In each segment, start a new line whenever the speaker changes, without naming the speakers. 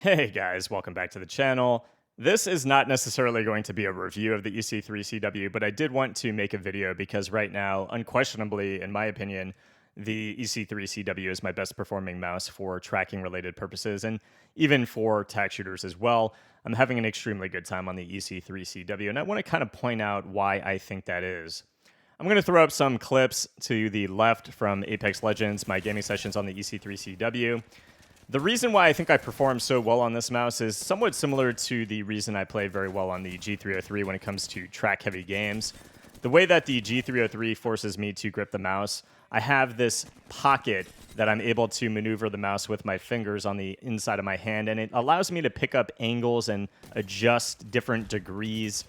Hey guys, welcome back to the channel. This is not necessarily going to be a review of the EC3-CW, but I did want to make a video because right now, unquestionably, in my opinion, the EC3-CW is my best performing mouse for tracking related purposes and even for tack shooters as well. I'm having an extremely good time on the EC3-CW, and I want to kind of point out why I think that is. I'm going to throw up some clips to the left from Apex Legends, my gaming sessions on the EC3-CW. The reason why I think I perform so well on this mouse is somewhat similar to the reason I play very well on the G303 when it comes to track-heavy games. The way that the G303 forces me to grip the mouse, I have this pocket that I'm able to maneuver the mouse with my fingers on the inside of my hand, and it allows me to pick up angles and adjust different degrees,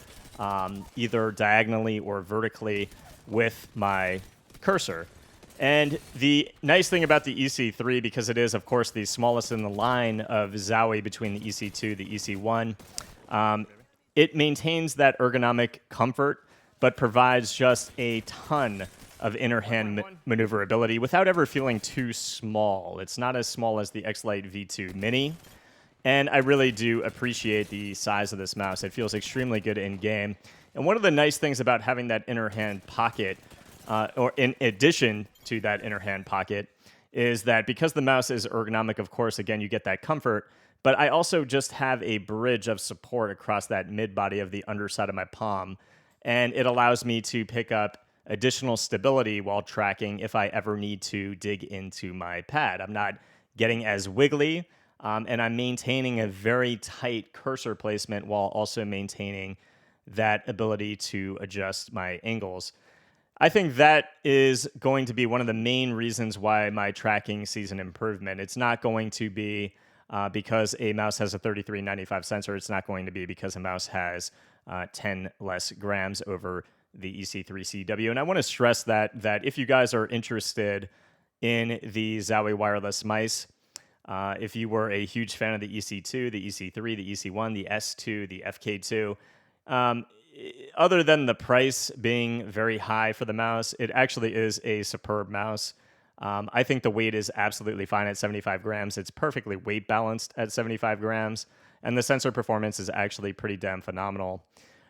either diagonally or vertically, with my cursor. And the nice thing about the EC3, because it is, of course, the smallest in the line of Zowie between the EC2, the EC1, it maintains that ergonomic comfort, but provides just a ton of inner hand maneuverability without ever feeling too small. It's not as small as the X-Lite V2 Mini, and I really do appreciate the size of this mouse. It feels extremely good in game. And one of the nice things about having that inner hand pocket, or in addition to that inner hand pocket, is that because the mouse is ergonomic, of course, again, you get that comfort, but I also just have a bridge of support across that mid body of the underside of my palm, and it allows me to pick up additional stability while tracking if I ever need to dig into my pad. I'm not getting as wiggly, and I'm maintaining a very tight cursor placement while also maintaining that ability to adjust my angles. I think that is going to be one of the main reasons why my tracking sees an improvement. It's not going to be because a mouse has a 3395 sensor. It's not going to be because a mouse has 10 less grams over the EC3-CW. And I want to stress that if you guys are interested in the Zowie wireless mice, if you were a huge fan of the EC2, the EC3, the EC1, the S2, the FK2, other than the price being very high for the mouse, it actually is a superb mouse. I think the weight is absolutely fine at 75 grams. It's perfectly weight balanced at 75 grams, and the sensor performance is actually pretty damn phenomenal.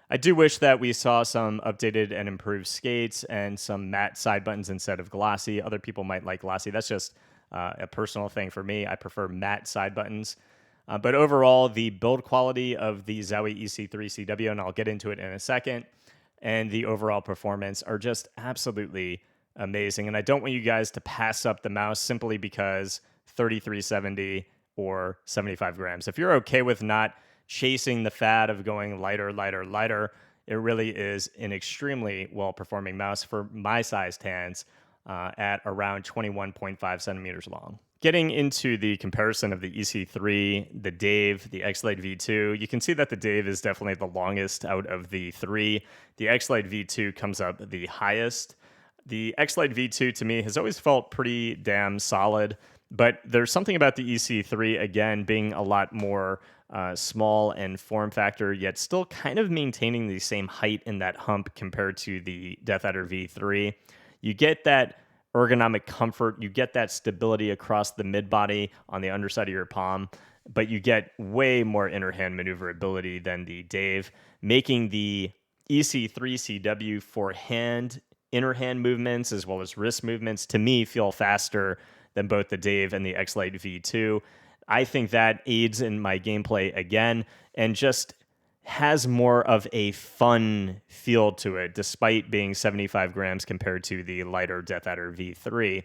I do wish that we saw some updated and improved skates and some matte side buttons instead of glossy. Other people might like glossy. That's just a personal thing for me. I prefer matte side buttons. But overall, the build quality of the Zowie EC3-CW, and I'll get into it in a second, and the overall performance are just absolutely amazing. And I don't want you guys to pass up the mouse simply because 3370 or 75 grams. If you're okay with not chasing the fad of going lighter, lighter, lighter, it really is an extremely well-performing mouse for my sized hands at around 21.5 centimeters long. Getting into the comparison of the EC3, the Dave, the X-Lite V2, you can see that the Dave is definitely the longest out of the three. The X-Lite V2 comes up the highest. The X-Lite V2 to me has always felt pretty damn solid, but there's something about the EC3, again, being a lot more small and form factor, yet still kind of maintaining the same height in that hump compared to the Death Adder V3. You get that ergonomic comfort, you get that stability across the mid body on the underside of your palm, but you get way more inner hand maneuverability than the Dave, making the EC3-CW for inner hand movements as well as wrist movements to me feel faster than both the Dave and the X-Lite V2. I think that aids in my gameplay again and just has more of a fun feel to it, despite being 75 grams compared to the lighter Death Adder V3.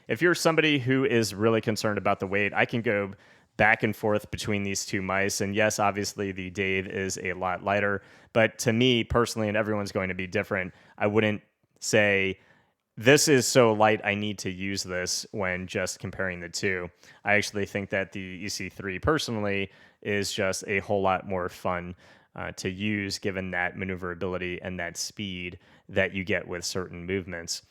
If you're somebody who is really concerned about the weight, I can go back and forth between these two mice. And yes, obviously the Dave is a lot lighter, but to me personally, and everyone's going to be different, I wouldn't say this is so light I need to use this when just comparing the two. I actually think that the EC3 personally is just a whole lot more fun to use, given that maneuverability and that speed that you get with certain movements.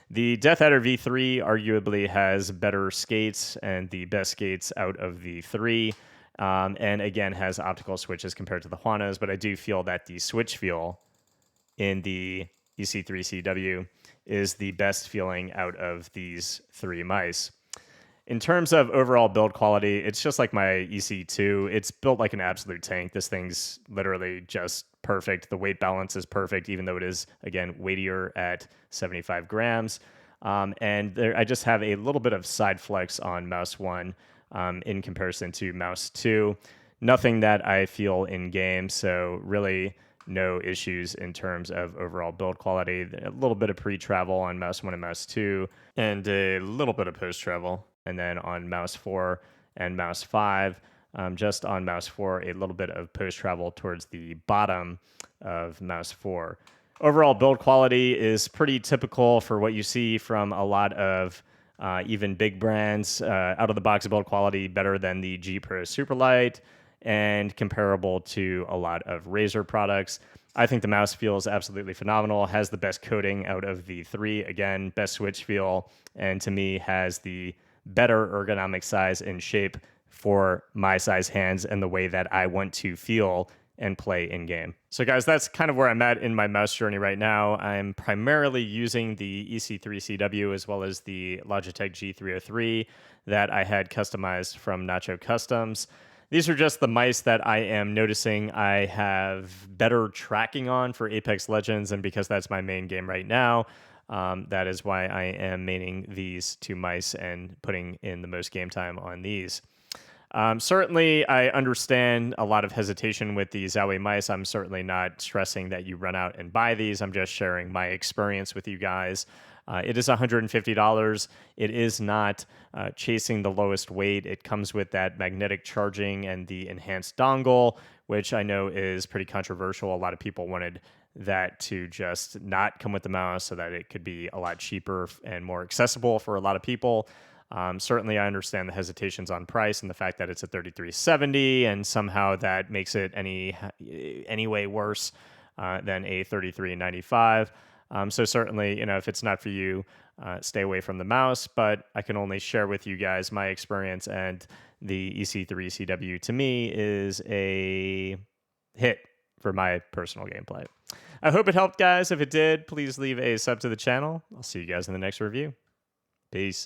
The Death Adder V3 arguably has better skates and the best skates out of the three, and again has optical switches compared to the Juanos, but I do feel that the switch feel in the EC3-CW is the best feeling out of these three mice. In terms of overall build quality, it's just like my EC2. It's built like an absolute tank. This thing's literally just perfect. The weight balance is perfect, even though it is, again, weightier at 75 grams. And there, I just have a little bit of side flex on mouse 1 in comparison to mouse 2. Nothing that I feel in game, so really no issues in terms of overall build quality. A little bit of pre-travel on mouse 1 and mouse 2, and a little bit of post-travel. And then on mouse 4 and mouse 5, just on mouse 4, a little bit of post-travel towards the bottom of mouse 4. Overall build quality is pretty typical for what you see from a lot of even big brands. Out of the box build quality better than the G Pro Superlight and comparable to a lot of Razer products. I think the mouse feels absolutely phenomenal, has the best coating out of the 3. Again, best switch feel, and to me has the better ergonomic size and shape for my size hands and the way that I want to feel and play in game. So guys, that's kind of where I'm at in my mouse journey right now. I'm primarily using the EC3-CW as well as the Logitech G303 that I had customized from NachoCustomz. These are just the mice that I am noticing I have better tracking on for Apex Legends, and because that's my main game right now, that is why I am maining these 2 mice and putting in the most game time on these. Certainly, I understand a lot of hesitation with the Zowie mice. I'm certainly not stressing that you run out and buy these. I'm just sharing my experience with you guys. It is $150. It is not chasing the lowest weight. It comes with that magnetic charging and the enhanced dongle, which I know is pretty controversial. A lot of people wanted that to just not come with the mouse so that it could be a lot cheaper and more accessible for a lot of people. Certainly, I understand the hesitations on price and the fact that it's a $33.70, and somehow that makes it any way worse than a $33.95. So certainly, if it's not for you, stay away from the mouse. But I can only share with you guys my experience, and the EC3-CW to me is a hit for my personal gameplay. I hope it helped, guys. If it did, please leave a sub to the channel. I'll see you guys in the next review. Peace.